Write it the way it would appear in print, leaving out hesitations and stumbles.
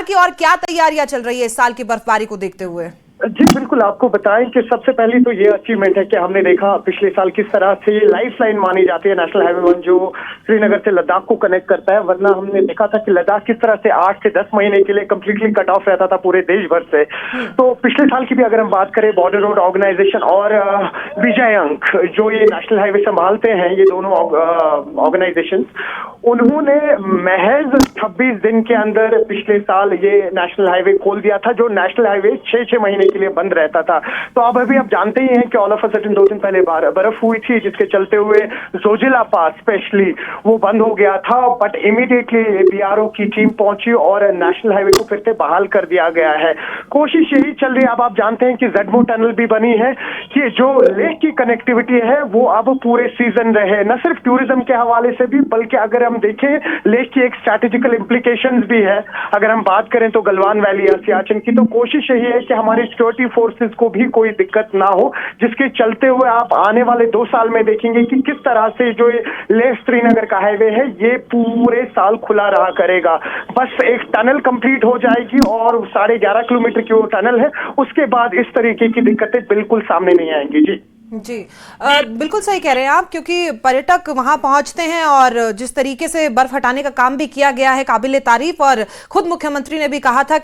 की और क्या तैयारियां चल रही है इस साल की बर्फबारी को देखते हुए? जी बिल्कुल, आपको बताएं कि सबसे पहली तो ये अचीवमेंट है कि हमने देखा पिछले साल किस तरह से ये लाइफ लाइन मानी जाती है नेशनल हाईवे 1 जो श्रीनगर से लद्दाख को कनेक्ट करता है। वरना हमने देखा था कि लद्दाख किस तरह से 8 से 10 महीने के लिए कम्प्लीटली कट ऑफ रहता था पूरे देश भर से। तो पिछले साल की भी अगर हम बात करें, बॉर्डर रोड ऑर्गेनाइजेशन और विजय अंक जो ये नेशनल हाईवे संभालते हैं, ये दोनों ऑर्गेनाइजेशन, उन्होंने महज 26 दिन के अंदर पिछले साल ये नेशनल हाईवे खोल दिया था, जो नेशनल हाईवे 6 महीने के लिए बंद रहता था। तो अब अभी आप जानते ही हैं कि ऑल ऑफ अ सडन 2 दिन पहले बर्फ हुई थी, जिसके चलते हुए जोजिला पास स्पेशली वो बंद हो गया था। बट इमीडिएटली बीआरओ की टीम पहुंची और नेशनल हाईवे को फिर से बहाल कर दिया गया है। कोशिश यही चल रही है। अब आप जानते हैं कि जेडमो टनल भी बनी है कि जो लेक की कनेक्टिविटी है वो अब पूरे सीजन रहे, न सिर्फ टूरिज्म के हवाले से भी, बल्कि अगर हम देखें लेक की एक स्ट्रैटेजिकल इम्प्लीकेशंस भी है। अगर हम बात करें तो गलवान वैली या सियाचिन की, तो कोशिश यही है कि हमारी सिक्योरिटी फोर्सेस को भी कोई दिक्कत ना हो, जिसके चलते हुए आप आने वाले 2 साल में देखेंगे कि किस तरह से जो लेह श्रीनगर का हाईवे है ये पूरे साल खुला रहा करेगा। बस एक टनल कंप्लीट हो जाएगी और 11.5 किलोमीटर की वो टनल है, उसके बाद इस तरीके की दिक्कतें बिल्कुल सामने नहीं आएंगी। जी बिल्कुल सही कह रहे हैं आप, क्योंकि पर्यटक वहां पहुंचते हैं और जिस तरीके से बर्फ हटाने का काम भी किया गया है काबिले तारीफ, और खुद मुख्यमंत्री ने भी कहा था